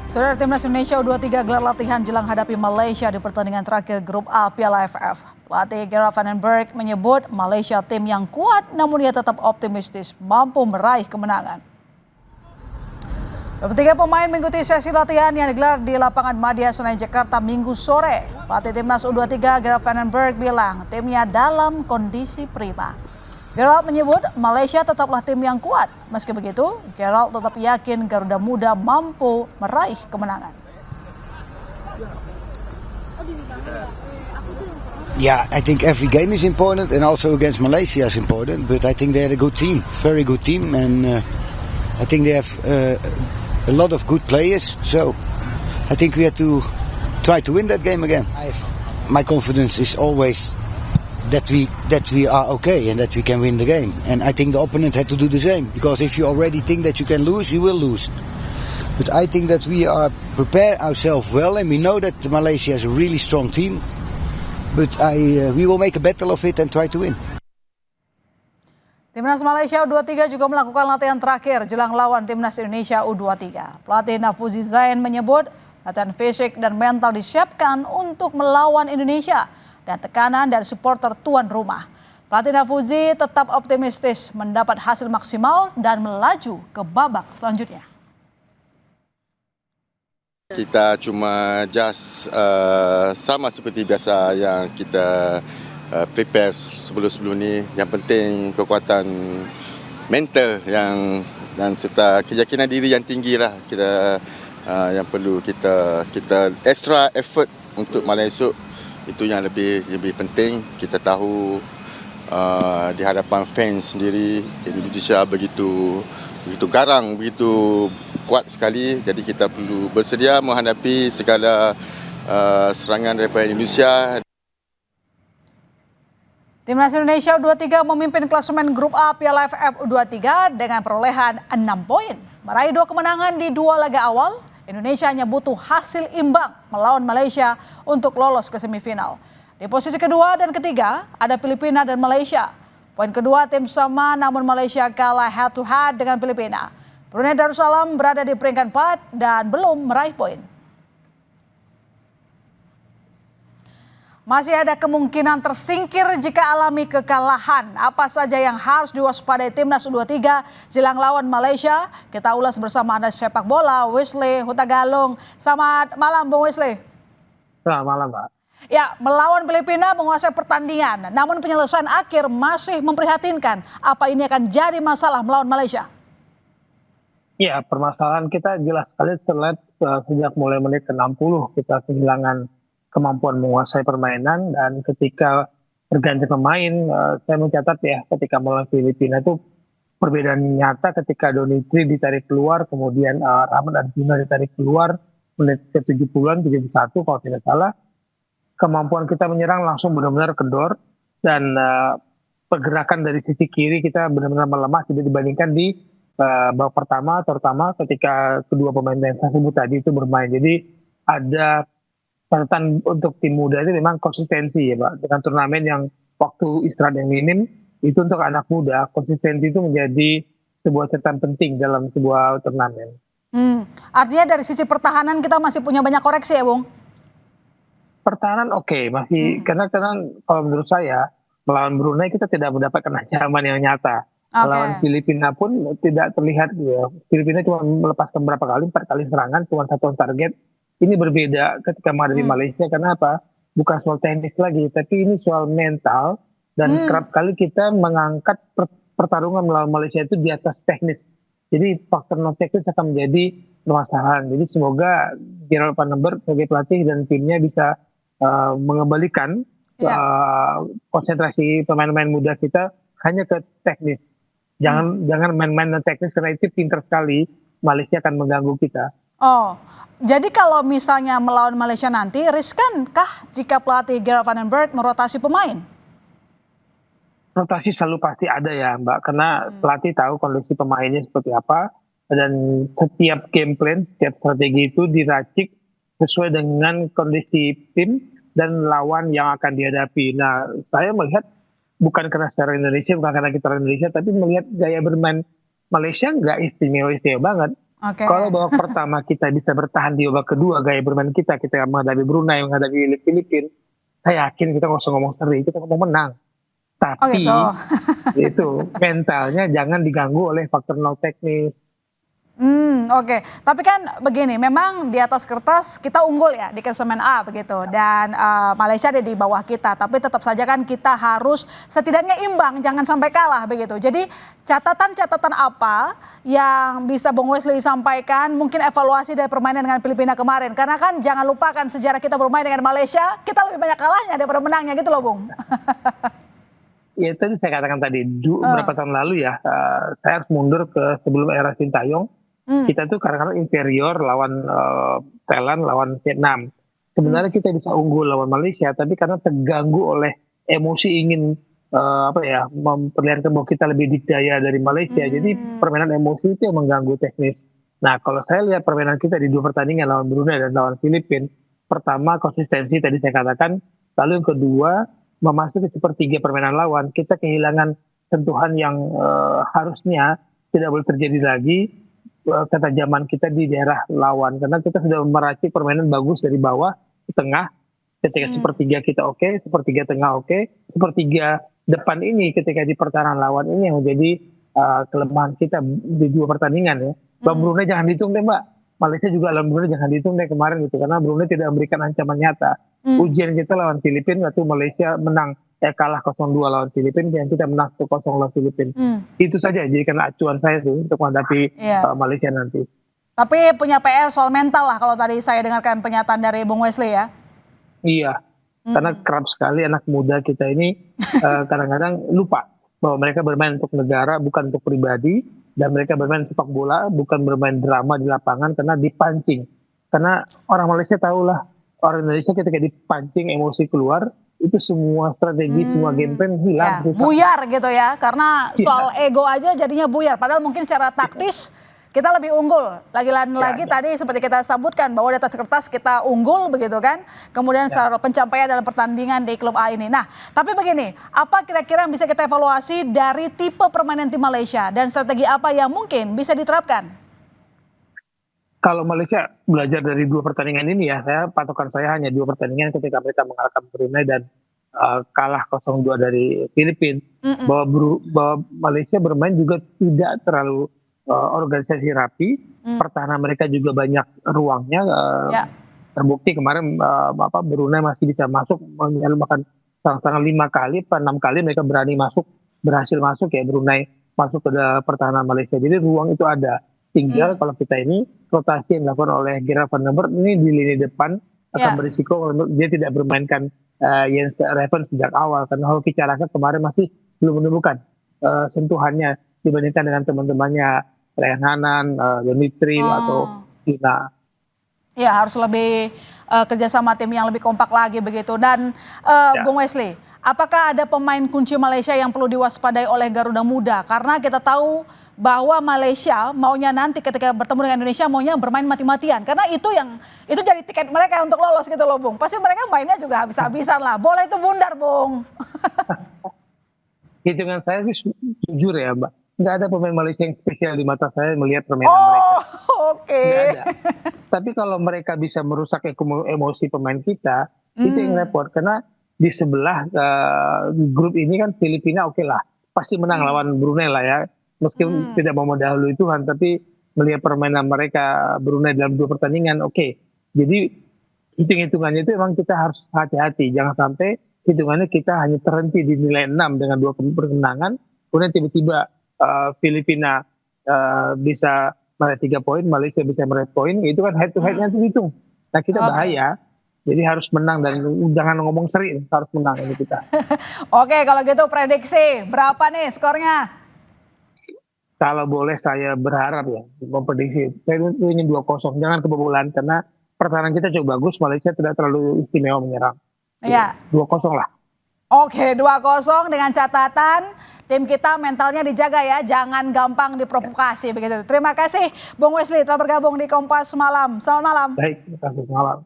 Saudara, Timnas Indonesia U23 gelar latihan jelang hadapi Malaysia di pertandingan terakhir Grup A Piala AFF. Pelatih Gerard van den Berg menyebut Malaysia tim yang kuat, namun ia tetap optimistis mampu meraih kemenangan. 23 pemain mengikuti sesi latihan yang digelar di lapangan Madia Senayan Jakarta Minggu sore. Pelatih Timnas U23 Gerard van den Berg bilang timnya dalam kondisi prima. Gerald menyebut Malaysia tetaplah tim yang kuat. Meski begitu, Gerald tetap yakin Garuda Muda mampu meraih kemenangan. Yeah, I think every game is important and also against Malaysia is important. But I think they had a good team, very good team. And I think they have a lot of good players. So I think we have to try to win that game again. My confidence is always that we are okay and that we can win the game. And I think the opponent had to do the same, because if you already think that you can lose, you will lose. But I think that we are prepare ourselves well, and we know that Malaysia is a really strong team. But we will make a battle of it and try to win. Timnas Malaysia U23 juga melakukan latihan terakhir jelang lawan Timnas Indonesia U23. Pelatih Nafuzi Zain menyebut latihan fisik dan mental disiapkan untuk melawan Indonesia dan tekanan dari supporter tuan rumah. Pelatih Nafuzi tetap optimistis mendapat hasil maksimal dan melaju ke babak selanjutnya. Kita cuma just sama seperti biasa yang kita prepare sebelum ni. Yang penting kekuatan mental dan serta keyakinan diri yang tinggi lah kita yang perlu kita extra effort untuk malam esok. Itu yang lebih penting. Kita tahu di hadapan fans sendiri Indonesia begitu garang, begitu kuat sekali. Jadi kita perlu bersedia menghadapi segala serangan daripada Indonesia. Timnas Indonesia U23 memimpin klasemen Grup A Piala AFF U23 dengan perolehan 6 poin. Meraih 2 kemenangan di 2 laga awal, Indonesia hanya butuh hasil imbang melawan Malaysia untuk lolos ke semifinal. Di posisi kedua dan ketiga ada Filipina dan Malaysia. Poin kedua tim sama, namun Malaysia kalah head to head dengan Filipina. Brunei Darussalam berada di peringkat 4 dan belum meraih poin. Masih ada kemungkinan tersingkir jika alami kekalahan. Apa saja yang harus diwaspadai Timnas U23 jelang lawan Malaysia? Kita ulas bersama analis sepak bola Wesley Hutagalung. Selamat malam Bung Wesley. Selamat malam Pak. Ya, melawan Filipina menguasai pertandingan, namun penyelesaian akhir masih memprihatinkan. Apa ini akan jadi masalah melawan Malaysia? Ya, permasalahan kita jelas sekali terlihat sejak mulai menit ke-60 kita kehilangan kemampuan menguasai permainan, dan ketika berganti pemain saya mencatat ya ketika melawan Filipina itu perbedaan nyata ketika Donitri ditarik keluar, kemudian Rahmat Arjuna ditarik keluar menit ke-70-an 71 kalau tidak salah. Kemampuan kita menyerang langsung benar-benar kendor, dan pergerakan dari sisi kiri kita benar-benar melemah tidak dibandingkan di babak pertama, terutama ketika kedua pemain yang saya sebut tadi itu bermain. Jadi ada catatan untuk tim muda itu memang konsistensi ya Pak. Dengan turnamen yang waktu istirahat yang minim, itu untuk anak muda, konsistensi itu menjadi sebuah catatan penting dalam sebuah turnamen. Artinya dari sisi pertahanan kita masih punya banyak koreksi ya Bung? Pertahanan oke, masih karena kalau menurut saya melawan Brunei kita tidak mendapatkan ancaman yang nyata. Melawan Filipina pun tidak terlihat ya. Filipina cuma melepaskan berapa kali, 4 kali serangan, cuma 1 target. Ini berbeda ketika menghadapi Malaysia, karena apa? Bukan soal teknis lagi, tapi ini soal mental, dan kerap kali kita mengangkat pertarungan melawan Malaysia itu di atas teknis. Jadi faktor non teknis akan menjadi permasalahan. Jadi semoga Gerard van den Berg sebagai pelatih dan timnya bisa mengembalikan konsentrasi pemain-pemain muda kita hanya ke teknis. Jangan main-main non teknis, karena itu pintar sekali Malaysia akan mengganggu kita. Oh, jadi kalau misalnya melawan Malaysia nanti, riskankah jika pelatih Gerard van den Berg merotasi pemain? Rotasi selalu pasti ada ya Mbak, karena pelatih tahu kondisi pemainnya seperti apa, dan setiap game plan, setiap strategi itu diracik sesuai dengan kondisi tim dan lawan yang akan dihadapi. Nah, saya melihat bukan karena secara Indonesia, bukan karena kita orang Indonesia, tapi melihat gaya bermain Malaysia nggak istimewa banget. Oke. Kalau babak pertama kita bisa bertahan di babak kedua gaya bermain kita menghadapi Brunei, menghadapi Filipina, saya yakin kita nggak usah ngomong seri, kita ngomong menang. Oh Tapi gitu. itu mentalnya jangan diganggu oleh faktor non teknis. Oke. Tapi kan begini, memang di atas kertas kita unggul ya di klasemen A begitu, dan Malaysia ada di bawah kita. Tapi tetap saja kan kita harus setidaknya imbang, jangan sampai kalah begitu. Jadi catatan-catatan apa yang bisa Bung Wesley sampaikan? Mungkin evaluasi dari permainan dengan Filipina kemarin, karena kan jangan lupakan sejarah kita bermain dengan Malaysia, kita lebih banyak kalahnya daripada menangnya gitu loh, Bung. Ya tadi saya katakan tadi beberapa tahun lalu ya, saya harus mundur ke sebelum era Sintayong. Kita tuh kadang-kadang inferior lawan Thailand, lawan Vietnam. Sebenarnya kita bisa unggul lawan Malaysia, tapi karena terganggu oleh emosi ingin memperlihatkan bahwa kita lebih dikdaya dari Malaysia. Jadi permainan emosi itu yang mengganggu teknis. Nah, kalau saya lihat permainan kita di 2 pertandingan lawan Brunei dan lawan Filipina, pertama konsistensi tadi saya katakan, lalu yang kedua memasuki sepertiga permainan lawan, kita kehilangan sentuhan yang harusnya tidak boleh terjadi lagi, ketajaman kita di daerah lawan, karena kita sudah meracik permainan bagus dari bawah ke tengah. Ketika sepertiga kita oke, sepertiga tengah oke, sepertiga depan ini ketika di pertahanan lawan ini yang menjadi kelemahan kita di 2 pertandingan ya. Mbak Brunei jangan dihitung deh Mbak, Malaysia juga lawan Brunei jangan dihitung deh kemarin gitu, karena Brunei tidak memberikan ancaman nyata. Ujian kita lawan Filipina waktu Malaysia menang kalah 0-2 lawan Filipina, dan kita menang 1-0 lawan Filipina. Itu saja jadikan acuan saya tuh untuk menghadapi Malaysia nanti. Tapi punya PR soal mental lah kalau tadi saya dengarkan pernyataan dari Bung Wesley ya. Iya, karena kerap sekali anak muda kita ini kadang-kadang lupa bahwa mereka bermain untuk negara bukan untuk pribadi, dan mereka bermain sepak bola bukan bermain drama di lapangan karena dipancing. Karena orang Malaysia tahulah, orang Indonesia ketika dipancing emosi keluar, itu semua strategi, semua game plan hilang. Ya, buyar gitu ya, karena soal ego aja jadinya buyar. Padahal mungkin secara taktis kita lebih unggul. Lagi tadi seperti kita sebutkan bahwa di atas kertas kita unggul begitu kan. Kemudian secara pencapaian dalam pertandingan di klub A ini. Nah, tapi begini, apa kira-kira yang bisa kita evaluasi dari tipe permainan tim Malaysia dan strategi apa yang mungkin bisa diterapkan? Kalau Malaysia belajar dari 2 pertandingan ini ya, patokan saya hanya 2 pertandingan ketika mereka mengalahkan Brunei dan kalah 0-2 dari Filipina. Bahwa Malaysia bermain juga tidak terlalu organisasi rapi, pertahanan mereka juga banyak ruangnya. Terbukti kemarin Brunei masih bisa masuk, bahkan setengah 5 kali, 6 kali mereka berhasil masuk ya, Brunei masuk ke pertahanan Malaysia. Jadi ruang itu ada. Tinggal kalau kita ini rotasi yang dilakukan oleh Gerard van der Merwe ini di lini depan akan berisiko kalau dia tidak bermainkan Jens Reven sejak awal, karena Hoki Caraka kemarin masih belum menemukan sentuhannya dibandingkan dengan teman-temannya Ryan Hanan, Dimitri atau Gina. Ya, harus lebih kerjasama tim yang lebih kompak lagi begitu. Dan Bung Wesley, apakah ada pemain kunci Malaysia yang perlu diwaspadai oleh Garuda Muda? Karena kita tahu bahwa Malaysia maunya nanti ketika bertemu dengan Indonesia maunya bermain mati-matian, karena itu jadi tiket mereka untuk lolos gitu loh Bung. Pasti mereka mainnya juga habis-habisan lah. Bola itu bundar Bung. Hitungan saya sih jujur ya Mbak, nggak ada pemain Malaysia yang spesial di mata saya melihat permainan mereka. Oke. Nggak ada. Tapi kalau mereka bisa merusak emosi pemain kita, itu yang repot. Karena di sebelah grup ini kan Filipina oke lah, pasti menang lawan Brunei lah ya. Meskipun tidak mau mendahului Tuhan, tapi melihat permainan mereka Brunei dalam 2 pertandingan, oke. Jadi hitung-hitungannya itu memang kita harus hati-hati. Jangan sampai hitungannya kita hanya terhenti di nilai 6 dengan 2 kemenangan, kemudian tiba-tiba Filipina bisa meraih 3 poin, Malaysia bisa meraih poin, itu kan head to headnya itu hitung. Nah kita bahaya, jadi harus menang dan jangan ngomong seri, harus menang ini kita. Oke, kalau gitu prediksi berapa nih skornya? Kalau boleh saya berharap ya, memprediksi, saya ingin 2-0, jangan kebobolan karena pertahanan kita cukup bagus, Malaysia tidak terlalu istimewa menyerang. Ya. 2-0 lah. Oke, 2-0 dengan catatan tim kita mentalnya dijaga ya, jangan gampang diprovokasi begitu. Terima kasih Bung Wesley telah bergabung di Kompas Malam. Selamat malam. Baik, terima kasih, malam.